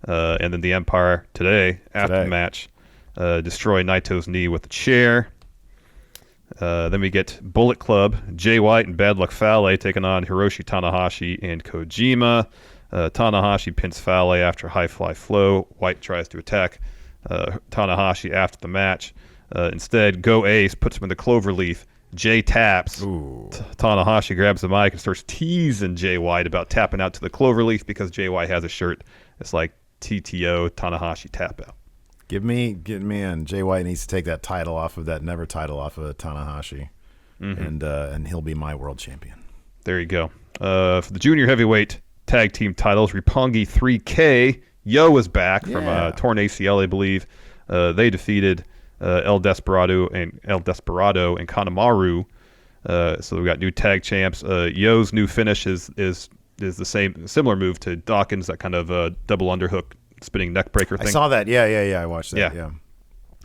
and then the Empire today after the match destroyed Naito's knee with a chair. Then we get Bullet Club, Jay White and Bad Luck Fale taking on Hiroshi Tanahashi and Kojima. Tanahashi pins Fale after high fly flow. White tries to attack Tanahashi after the match. Instead, Go Ace puts him in the cloverleaf. Jay taps. Tanahashi grabs the mic and starts teasing Jay White about tapping out to the cloverleaf because Jay White has a shirt. It's like TTO Tanahashi tap out. Get me in. Jay White needs to take that title off of Never title off of Tanahashi, and he'll be my world champion. There you go. For the junior heavyweight tag team titles, Roppongi 3K. Yo is back from torn ACL, I believe. They defeated El Desperado and Kanemaru. So we got new tag champs. Yo's new finish is the similar move to Dawkins, that kind of double underhook spinning neck breaker thing. I saw that. Yeah. I watched that. Yeah.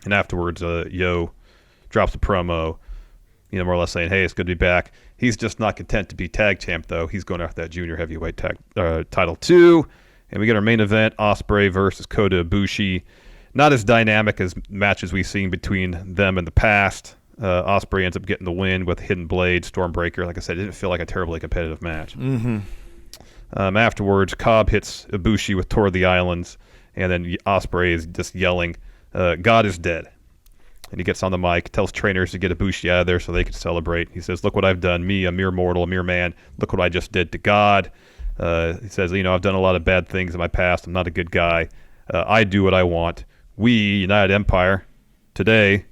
And afterwards, Yo drops a promo, more or less saying, "Hey, it's good to be back." He's just not content to be tag champ, though. He's going after that junior heavyweight tag title too. And we get our main event, Ospreay versus Kota Ibushi. not as dynamic as matches we've seen between them in the past. Ospreay ends up getting the win with Hidden Blade, Stormbreaker. Like I said, it didn't feel like a terribly competitive match. Mm-hmm. Afterwards, Cobb hits Ibushi with Tour of the Islands, and then Ospreay is just yelling, God is dead. And he gets on the mic, tells trainers to get Ibushi out of there so they can celebrate. He says, look what I've done. Me, a mere mortal, a mere man. Look what I just did to God. He says, I've done a lot of bad things in my past. I'm not a good guy. I do what I want. We, United Empire, today,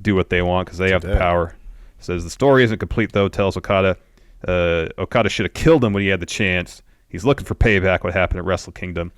do what they want because they have the power. Says the story isn't complete, though, tells Okada. Okada should have killed him when he had the chance. He's looking for payback, what happened at Wrestle Kingdom.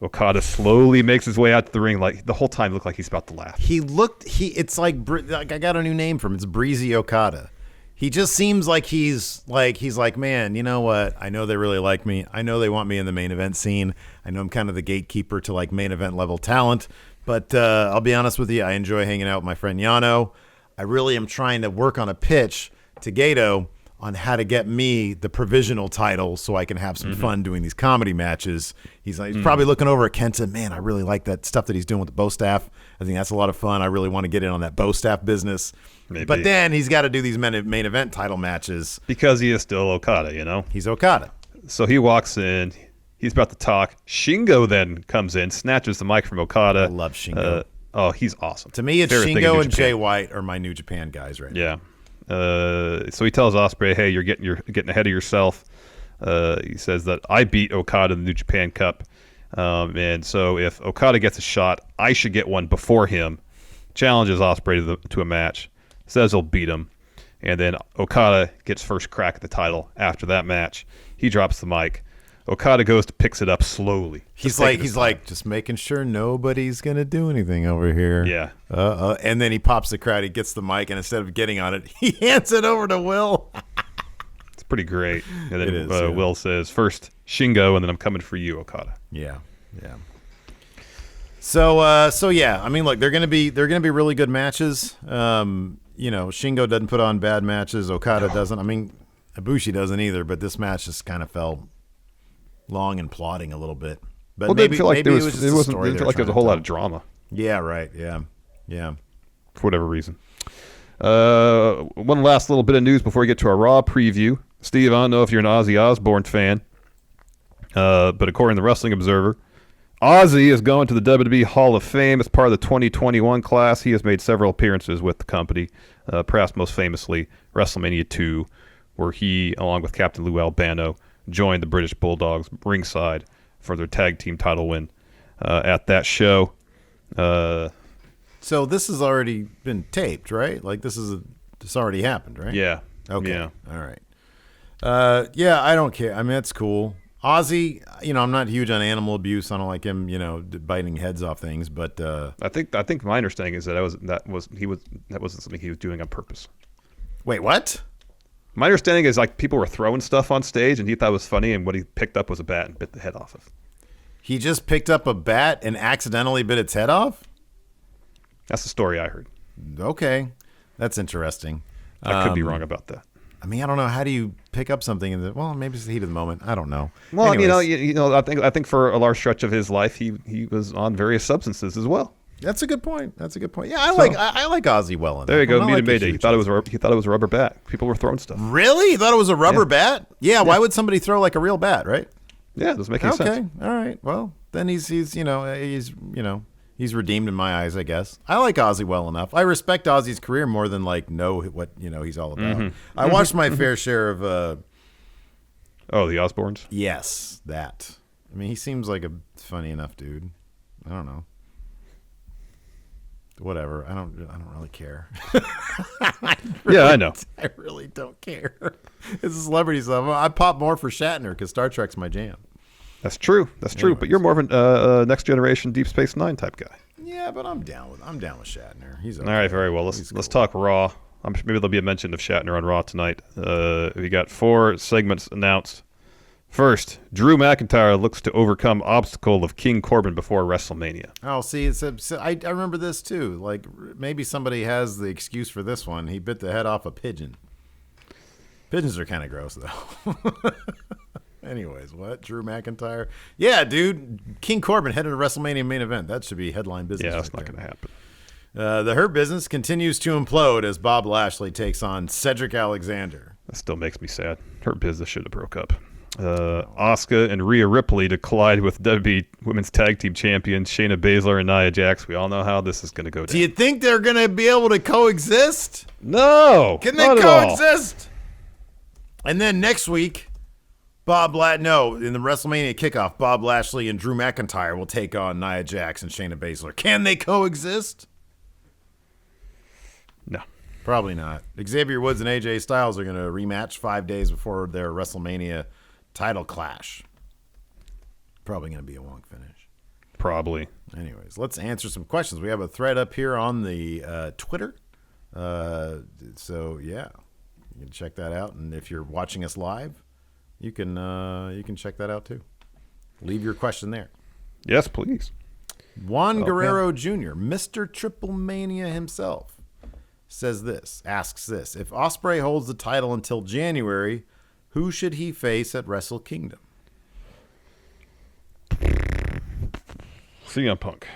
Okada slowly makes his way out to the ring, like the whole time looked like he's about to laugh. It's like I got a new name for him. It's Breezy Okada. He just seems like he's like, man, you know what? I know they really like me. I know they want me in the main event scene. I know I'm kind of the gatekeeper to like main event level talent. But I'll be honest with you, I enjoy hanging out with my friend Yano. I really am trying to work on a pitch to Gato on how to get me the provisional title so I can have some fun doing these comedy matches. He's probably looking over at Kenta. Man, I really like that stuff that he's doing with the Bo staff. I think that's a lot of fun. I really want to get in on that Bo staff business. Maybe. But then he's got to do these main event title matches. Because he is still Okada, He's Okada. So he walks in. He's about to talk. Shingo then comes in, snatches the mic from Okada. I love Shingo. He's awesome. To me, it's Shingo and Jay White are my New Japan guys right now. Yeah. So he tells Ospreay, hey, you're getting ahead of yourself. He says that I beat Okada in the New Japan Cup. And so if Okada gets a shot, I should get one before him. Challenges Ospreay to a match. Says he'll beat him. And then Okada gets first crack at the title after that match. He drops the mic. Okada goes to picks it up slowly. He's like just making sure nobody's gonna do anything over here. Yeah. And then he pops the crowd. He gets the mic, and instead of getting on it, he hands it over to Will. It's pretty great. And then Will says, "First Shingo, and then I'm coming for you, Okada." Yeah. So yeah. I mean, look, they're gonna be really good matches. Shingo doesn't put on bad matches. Okada doesn't. I mean, Ibushi doesn't either. But this match just kind of felt long and plodding a little bit, but maybe it wasn't. It didn't feel like there was a whole lot of drama. Yeah, right. Yeah. For whatever reason. One last little bit of news before we get to our Raw preview. Steve, I don't know if you're an Ozzy Osbourne fan, but according to the Wrestling Observer, Ozzy is going to the WWE Hall of Fame as part of the 2021 class. He has made several appearances with the company, perhaps most famously WrestleMania 2, where he, along with Captain Lou Albano, joined the British Bulldogs ringside for their tag team title win at that show. So this has already been taped, right? Like this already happened, right? Yeah. Okay. Yeah. All right. Yeah, I don't care. I mean, that's cool. Ozzy, I'm not huge on animal abuse. I don't like him, biting heads off things. But I think my understanding is that wasn't something he was doing on purpose. Wait, what? My understanding is like people were throwing stuff on stage and he thought it was funny, and what he picked up was a bat and bit the head off of. He just picked up a bat and accidentally bit its head off? That's the story I heard. Okay. That's interesting. I could be wrong about that. I mean, I don't know. How do you pick up something maybe it's the heat of the moment. I don't know. Well, Anyways. I think for a large stretch of his life, he was on various substances as well. That's a good point. Yeah, I like Ozzy well enough. There you go. Muted Mayday. He thought it was a rubber bat. People were throwing stuff. Really? You thought it was a rubber bat? Yeah. Why would somebody throw like a real bat? Right? Yeah, it doesn't make any sense. Okay. All right. Well, then he's redeemed in my eyes, I guess. I like Ozzy well enough. I respect Ozzy's career more than know what he's all about. Mm-hmm. I watched my fair share of. The Osbournes. Yes, that. I mean, he seems like a funny enough dude. I don't know. Whatever. I don't really care. I know. I really don't care. It's a celebrity stuff. I pop more for Shatner because Star Trek's my jam. That's true. Anyways. But you're more of a next generation Deep Space Nine type guy. Yeah, but I'm down with Shatner. He's okay. All right. Very well. Let's talk Raw. Maybe there'll be a mention of Shatner on Raw tonight. We got 4 segments announced. First, Drew McIntyre looks to overcome obstacle of King Corbin before WrestleMania. Oh, see, I remember this too. Like maybe somebody has the excuse for this one. He bit the head off a pigeon. Pigeons are kind of gross though. Anyways, what? Drew McIntyre? Yeah, dude. King Corbin headed to WrestleMania main event. That should be headline business. Yeah, that's not going to happen. The Hurt Business continues to implode as Bob Lashley takes on Cedric Alexander. That still makes me sad. Hurt Business should have broke up. Asuka and Rhea Ripley to collide with WWE Women's Tag Team Champions Shayna Baszler and Nia Jax. We all know how this is going to go down. Do you think they're going to be able to coexist? No. Can they coexist? And then next week, in the WrestleMania kickoff, Bob Lashley and Drew McIntyre will take on Nia Jax and Shayna Baszler. Can they coexist? No. Probably not. Xavier Woods and AJ Styles are going to rematch 5 days before their WrestleMania title clash. Probably going to be a wonk finish. Probably. Anyways, let's answer some questions. We have a thread up here on the Twitter. So, yeah, you can check that out. And if you're watching us live, you can check that out too. Leave your question there. Yes, please. Juan Guerrero Jr., Mr. Triple Mania himself, asks this. If Ospreay holds the title until January, who should he face at Wrestle Kingdom? CM Punk.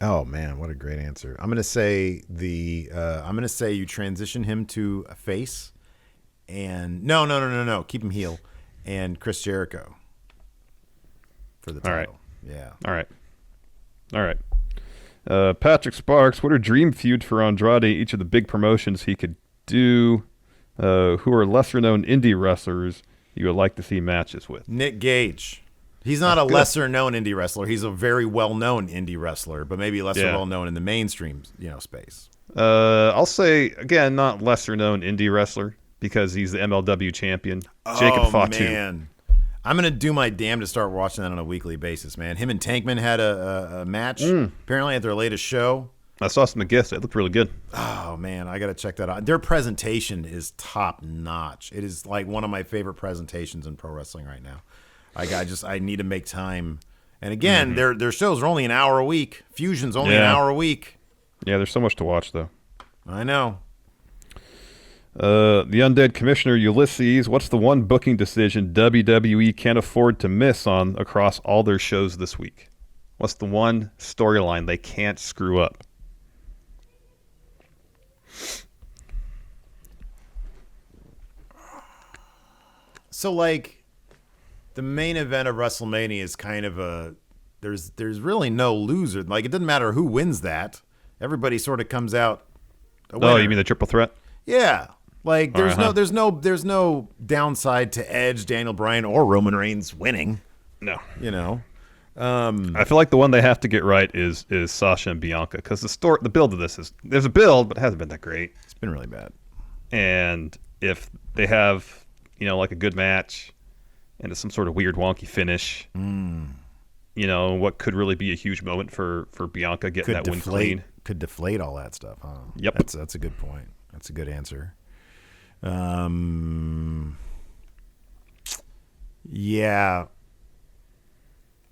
Oh man, what a great answer. I'm gonna say you transition him to a face, and no. Keep him heel, and Chris Jericho for the title. All right. Yeah. All right. Patrick Sparks, what are dream feuds for Andrade? Each of the big promotions he could do. Who are lesser known indie wrestlers you would like to see matches with? Nick Gage. He's not a lesser known indie wrestler. He's a very well known indie wrestler, but maybe lesser well known in the mainstream space. I'll say again, not lesser known indie wrestler because he's the MLW champion. Jacob Fatu. Man. I'm going to do my damn to start watching that on a weekly basis, man. Him and Tankman had a match, apparently at their latest show. I saw some of the gifts. It looked really good. Oh, man, I got to check that out. Their presentation is top notch. It is like one of my favorite presentations in pro wrestling right now. I need to make time. And again, their shows are only an hour a week. Fusion's only an hour a week. Yeah, there's so much to watch, though. I know. The Undead Commissioner Ulysses, what's the one booking decision WWE can't afford to miss on across all their shows this week? What's the one storyline they can't screw up? So, like, the main event of WrestleMania is kind of there's really no loser. Like, it doesn't matter who wins that. Everybody sort of comes out a winner. Oh, you mean the triple threat? Yeah. Like there's no downside to Edge, Daniel Bryan, or Roman Reigns winning. No. I feel like the one they have to get right is Sasha and Bianca because the build of this there's a build, but it hasn't been that great. It's been really bad. And if they have like a good match and it's some sort of weird wonky finish, what could really be a huge moment for Bianca getting that win clean. Could deflate all that stuff, huh? Yep. That's a good point. That's a good answer. Yeah.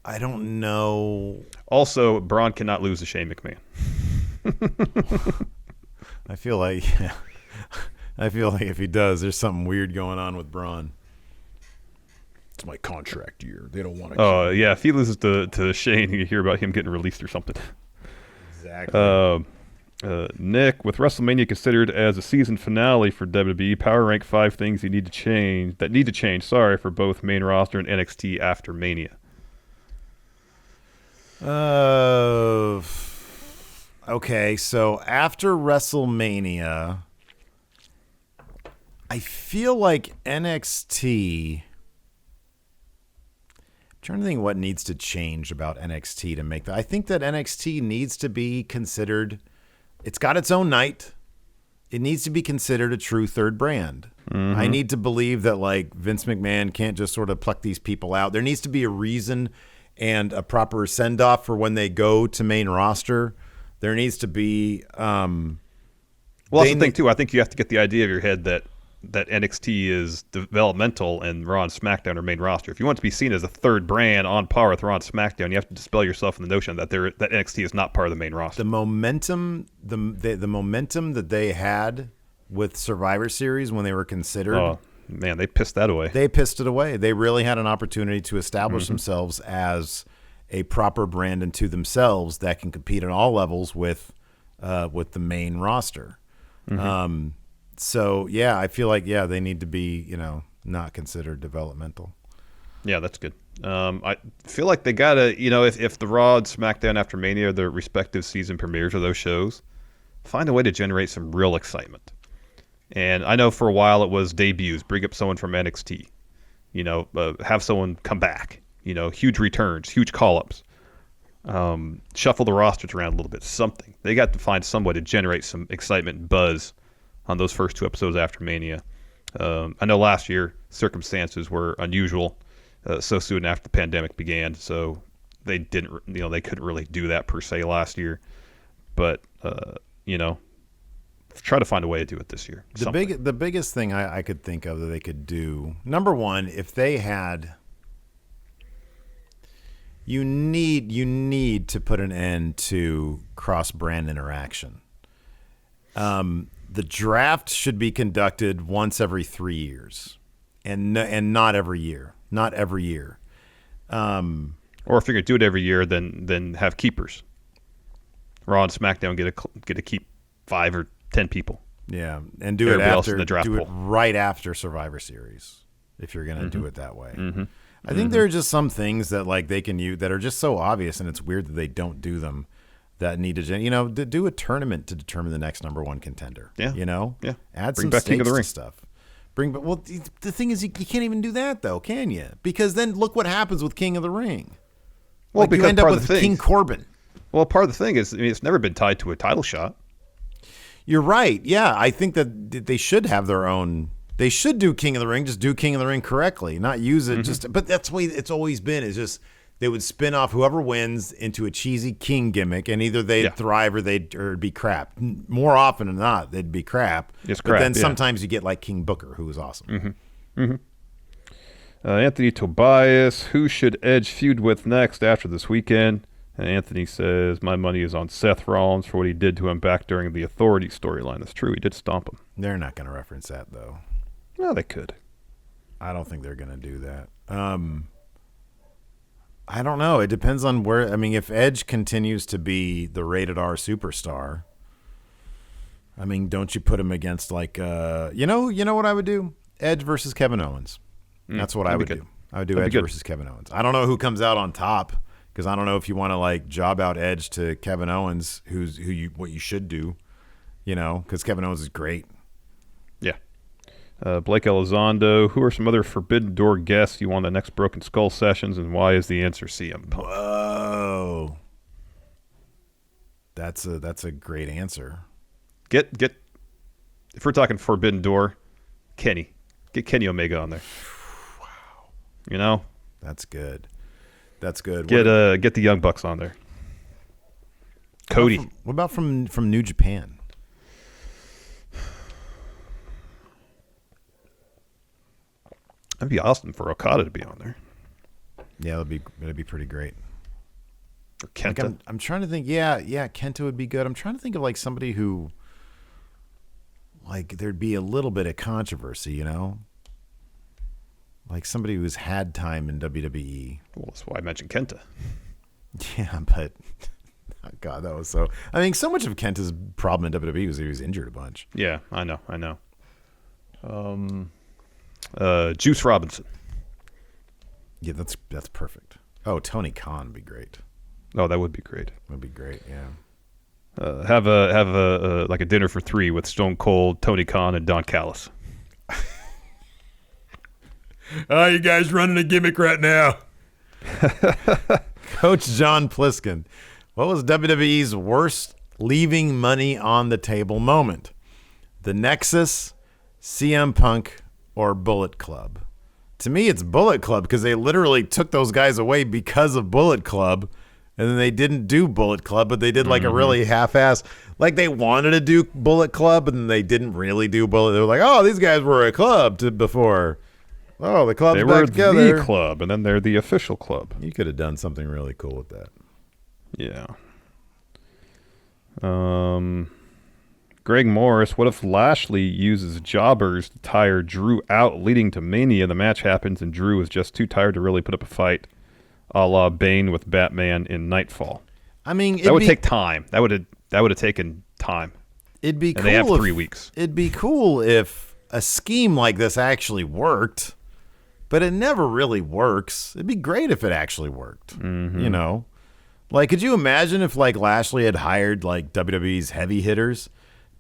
I don't know. Also, Braun cannot lose to Shane McMahon. I feel like if he does, there's something weird going on with Braun. It's my contract year. They don't want to. Oh, yeah. If he loses to Shane, you hear about him getting released or something. Exactly. Nick, with WrestleMania considered as a season finale for WWE, power rank 5 things that need to change. For both main roster and NXT after Mania. Okay, so after WrestleMania, I feel like NXT. I'm trying to think what needs to change about NXT to make that. I think that NXT needs to be considered. It's got its own night. It needs to be considered a true third brand. I need to believe that like Vince McMahon can't just sort of pluck these people out. There needs to be a reason and a proper send off for when they go to main roster. There needs to be. Well, that's the thing too. I think you have to get the idea of your head that NXT is developmental and Raw and SmackDown are main roster. If you want to be seen as a third brand on par with Raw and SmackDown, you have to dispel yourself from the notion that NXT is not part of the main roster. The momentum, the momentum that they had with Survivor Series when they were considered Man, they pissed that away. They pissed it away. They really had an opportunity to establish themselves as a proper brand unto themselves that can compete at all levels with the main roster. So yeah, I feel like they need to be not considered developmental. Yeah, that's good. I feel like they gotta if the Raw and SmackDown after Mania are their respective season premieres of those shows, find a way to generate some real excitement. And I know for a while it was debuts, bring up someone from NXT, have someone come back, huge returns, huge call-ups, shuffle the rosters around a little bit, something. They got to find some way to generate some excitement and buzz on those first 2 episodes after Mania. I know last year circumstances were unusual so soon after the pandemic began, so they didn't, they couldn't really do that per se last year. But, try to find a way to do it this year. The biggest thing I could think of that they could do, number one, if they had, you need to put an end to cross-brand interaction. The draft should be conducted once every 3 years, and not every year. Not every year. Or if you're gonna do it every year, then have keepers. Raw and SmackDown get to keep 5 or 10 people. Yeah, and do it right after Survivor Series if you're gonna do it that way. I think there are just some things that they can use that are just so obvious, and it's weird that they don't do them. That need to do a tournament to determine the next number one contender. Yeah, Add Bring some back King of stakes the Ring to stuff. The thing is, you can't even do that though, can you? Because then look what happens with King of the Ring. Well, because you end up with King Corbin. Well, part of the thing is, it's never been tied to a title shot. You're right. Yeah, I think that they should have their own. They should do King of the Ring. Just do King of the Ring correctly, not use it But that's the way it's always been. Is just they would spin off whoever wins into a cheesy king gimmick, and either they'd thrive or it'd be crap. More often than not, they'd be crap. It's but crap, then sometimes you get like King Booker, who was awesome. Anthony Tobias, who should Edge feud with next after this weekend? And Anthony says, my money is on Seth Rollins for what he did to him back during the Authority storyline. That's true. He did stomp him. They're not going to reference that, though. Well, they could. I don't think they're going to do that. I don't know. It depends on where. I mean, if Edge continues to be the rated R superstar, I mean, don't you put him against you know what I would do? Edge versus Kevin Owens. That's what I would do. I would do Edge versus Kevin Owens. I don't know who comes out on top because I don't know if you want to job out Edge to Kevin Owens, what you should do, because Kevin Owens is great. Yeah. Blake Elizondo, who are some other Forbidden Door guests you want the next Broken Skull sessions, and why is the answer CM Punk? Whoa. That's a great answer. Get if we're talking Forbidden Door, Kenny. Get Kenny Omega on there. Wow. That's good. That's good. Get the Young Bucks on there. Cody. What about from New Japan? That'd be awesome for Okada to be on there. Yeah, that'd be pretty great. Or Kenta. I'm trying to think. Yeah, Kenta would be good. I'm trying to think of somebody who there'd be a little bit of controversy, like somebody who's had time in WWE. Well, that's why I mentioned Kenta. Yeah, but God, that was so. I mean, so much of Kenta's problem in WWE was he was injured a bunch. Yeah, I know. Juice Robinson. Yeah, that's perfect. Oh, Tony Khan would be great. Oh, that would be great. Would be great. Yeah. Have a like a dinner for 3 with Stone Cold, Tony Khan, and Don Callis. Oh, you guys running a gimmick right now. Coach John Pliskin. What was WWE's worst leaving money on the table moment? The Nexus, CM Punk, or Bullet Club? To me, it's Bullet Club because they literally took those guys away because of Bullet Club, and then they didn't do Bullet Club, but they did a really half-ass. They wanted to do Bullet Club, and they didn't really do Bullet. They were like, oh, these guys were a club before. Oh, the club's back together. They were the club, and then they're the official club. You could have done something really cool with that. Yeah. Greg Morris, what if Lashley uses jobbers to tire Drew out, leading to Mania? The match happens, and Drew is just too tired to really put up a fight, a la Bane with Batman in Nightfall. I mean, that would take time. That would have taken time. It'd be cool. They have 3 weeks. It'd be cool if a scheme like this actually worked, but it never really works. It'd be great if it actually worked. Mm-hmm. You know, like, could you imagine if like Lashley had hired like WWE's heavy hitters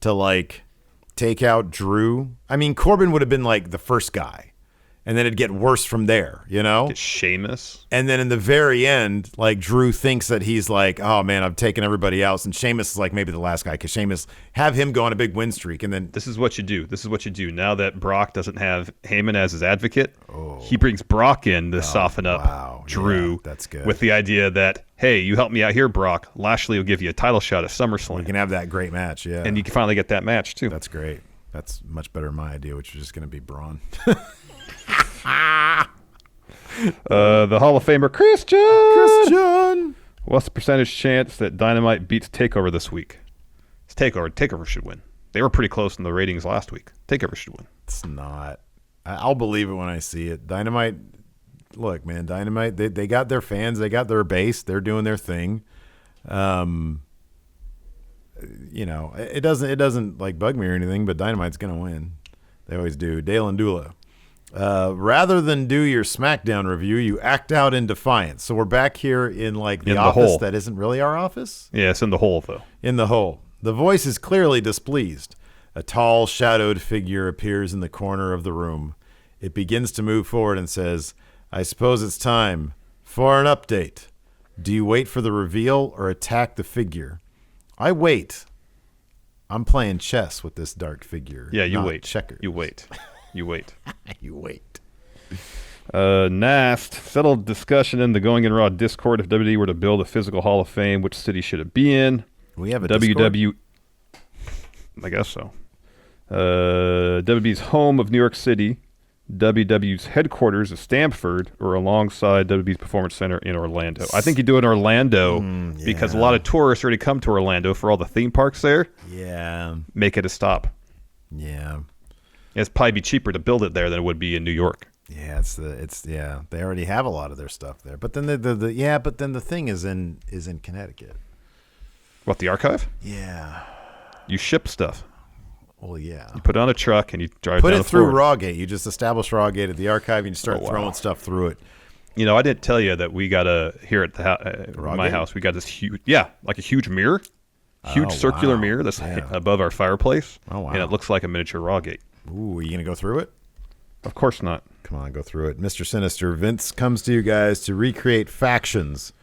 to like take out Drew? I mean, Corbin would have been like the first guy. And then it'd get worse from there, you know? Get Sheamus. And then in the very end, like, Drew thinks that he's like, oh, man, I've taken everybody else. And Sheamus is like maybe the last guy, because Sheamus, have him go on a big win streak. And then this is what you do. Now that Brock doesn't have Heyman as his advocate, he brings Brock in to soften up Drew. Yeah, that's good. With the idea that, hey, you help me out here, Brock. Lashley will give you a title shot at SummerSlam. You can have that great match, yeah. And you can finally get that match, too. That's great. That's much better than my idea, which was just going to be Braun. The Hall of Famer Christian. What's the percentage chance that Dynamite beats TakeOver this week? It's TakeOver. TakeOver should win. They were pretty close in the ratings last week. TakeOver should win. It's not. I'll believe it when I see it. Dynamite. Look, man, Dynamite. They got their fans. They got their base. They're doing their thing. You know, it doesn't like bug me or anything. But Dynamite's gonna win. They always do. Dale and Dula. Rather than do your SmackDown review, you act out in defiance. So we're back here in like the office that isn't really our office. Yeah, it's in the hole though. In the hole. The voice is clearly displeased. A tall, shadowed figure appears in the corner of the room. It begins to move forward and says, I suppose it's time for an update. Do you wait for the reveal or attack the figure? I wait. I'm playing chess with this dark figure. Yeah, you wait. Checkers. You wait. You wait. You wait. Nast settled discussion in the Going in Raw Discord. If WWE were to build a physical Hall of Fame, which city should it be in? We have a WWE. I guess so. WWE's home of New York City, WWE's headquarters of Stamford, or alongside WWE's Performance Center in Orlando. I think you do it in Orlando because a lot of tourists already come to Orlando for all the theme parks there. Yeah. Make it a stop. Yeah. It's probably be cheaper to build it there than it would be in New York. Yeah, they already have a lot of their stuff there. But then the thing is in Connecticut. What, the archive? Yeah. You ship stuff. Well, yeah. You put it on a truck and you drive Put down it through Rawgate. You just establish Rawgate at the archive and you start throwing stuff through it. You know, I didn't tell you that we got here at my house, we got this huge, like a huge mirror, circular mirror that's above our fireplace. Oh, wow. And it looks like a miniature Rawgate. Ooh, are you going to go through it? Of course not. Come on, go through it. Mr. Sinister, Vince comes to you guys to recreate factions,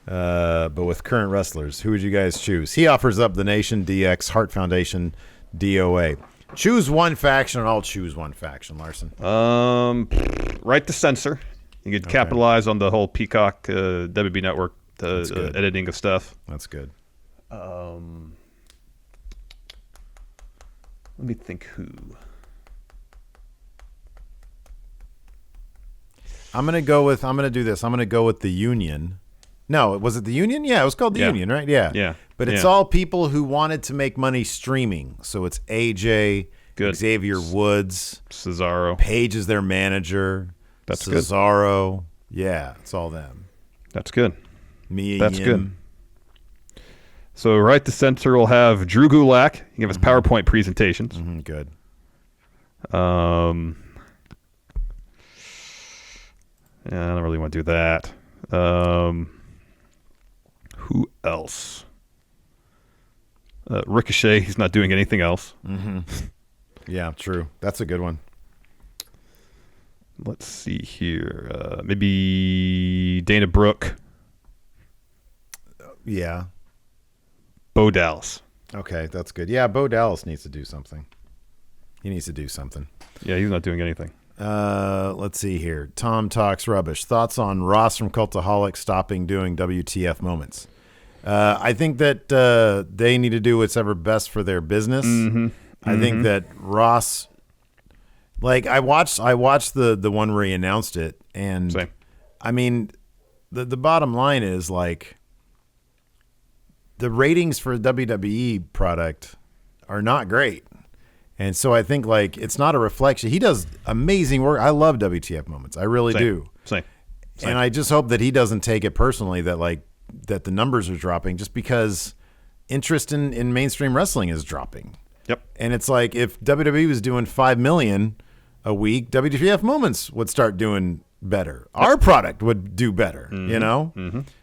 but with current wrestlers. Who would you guys choose? He offers up the Nation, DX, Heart Foundation, DOA. Choose one faction, and I'll choose one faction, Larson. Right to censor. You could capitalize on the whole Peacock WB Network editing of stuff. That's good. Let me think who. I'm going to do this. I'm going to go with the Union. No, was it the Union? Yeah, it was called the Union, right? Yeah. Yeah. But it's all people who wanted to make money streaming. So it's AJ, Xavier Woods, Cesaro. Paige is their manager. That's Cesaro. Good. Yeah, it's all them. That's good. That's good. So Right to Censor will have Drew Gulak. He give us PowerPoint presentations. Mm-hmm, good. Yeah, I don't really want to do that. Who else? Ricochet. He's not doing anything else. Mm-hmm. Yeah, true. That's a good one. Let's see here. Maybe Dana Brooke. Yeah. Bo Dallas. Okay, that's good. Yeah, Bo Dallas needs to do something. He needs to do something. Yeah, he's not doing anything. Let's see here. Tom Talks Rubbish. Thoughts on Ross from Cultaholic stopping doing WTF moments? I think that they need to do what's ever best for their business. Mm-hmm. I think that Ross, like I watched the one where he announced it, and Same. I mean, the bottom line is like the ratings for a WWE product are not great. And so I think like it's not a reflection. He does amazing work. I love WTF moments. I really do. Same. And I just hope that he doesn't take it personally that the numbers are dropping just because interest in mainstream wrestling is dropping. Yep. And it's like if WWE was doing 5 million a week, WTF moments would start doing better. Our product would do better, you know?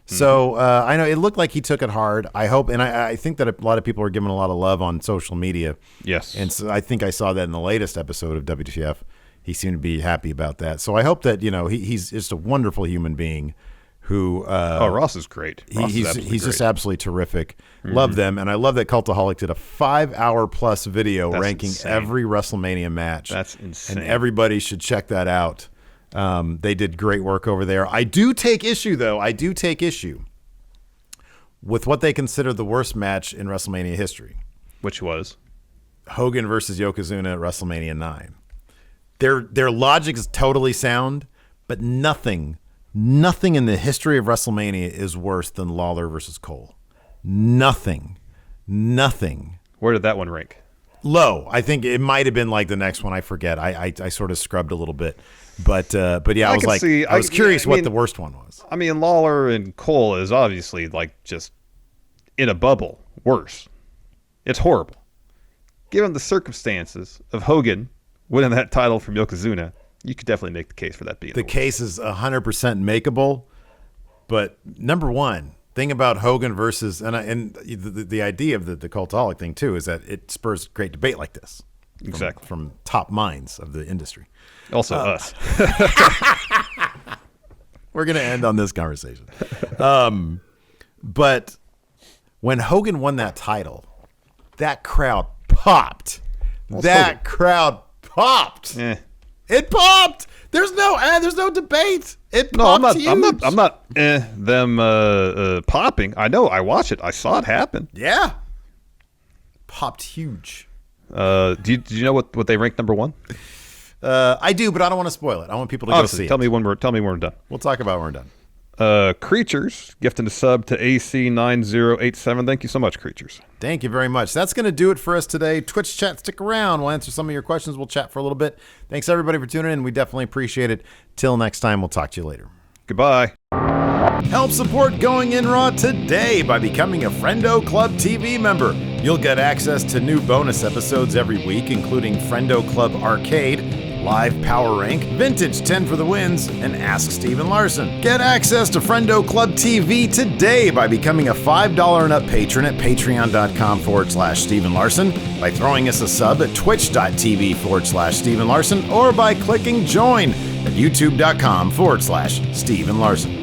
So I know it looked like he took it hard. I hope, and I think that a lot of people are giving a lot of love on social media. Yes. And so I think I saw that in the latest episode of WTF. He seemed to be happy about that. So I hope that, he's just a wonderful human being who... Ross is great. He's just absolutely terrific. Love them. And I love that Cultaholic did a 5-hour plus video ranking every WrestleMania match. That's insane. And everybody should check that out. They did great work over there. I do take issue, though. With what they consider the worst match in WrestleMania history. Which was? Hogan versus Yokozuna at WrestleMania 9. Their logic is totally sound, but nothing in the history of WrestleMania is worse than Lawler versus Cole. Nothing. Where did that one rank? Low. I think it might have been like the next one. I forget. I sort of scrubbed a little bit, but yeah, I was curious what the worst one was. I mean, Lawler and Cole is obviously like just in a bubble. Worse. It's horrible. Given the circumstances of Hogan winning that title from Yokozuna, you could definitely make the case for that being the case is 100% makeable. But number one thing about Hogan versus and the idea of the Cultaholic thing too is that it spurs great debate like this. From top minds of the industry. Also us. We're going to end on this conversation. But when Hogan won that title, that crowd popped. Crowd popped. It popped. There's no debate. It popped. No, I'm not them popping. I know. I watched it. I saw it happen. Yeah. Popped huge. Do you know what they ranked number one? I do, but I don't want to spoil it. I want people to go see it. Tell me when we're done. We'll talk about it when we're done. Creatures gifting a sub to AC9087. Thank you so much, Creatures. Thank you very much. That's going to do it for us today. Twitch chat, stick around. We'll answer some of your questions. We'll chat for a little bit. Thanks, everybody, for tuning in. We definitely appreciate it. Till next time, we'll talk to you later. Goodbye. Help support Going In Raw today by becoming a Friendo Club TV member. You'll get access to new bonus episodes every week, including Friendo Club Arcade, Live Power Rank, Vintage 10 for the Wins, and Ask Steven Larson. Get access to Friendo Club TV today by becoming a $5 and up patron at patreon.com/Steven Larson, by throwing us a sub at twitch.tv/Steven Larson, or by clicking join at youtube.com/Steven Larson.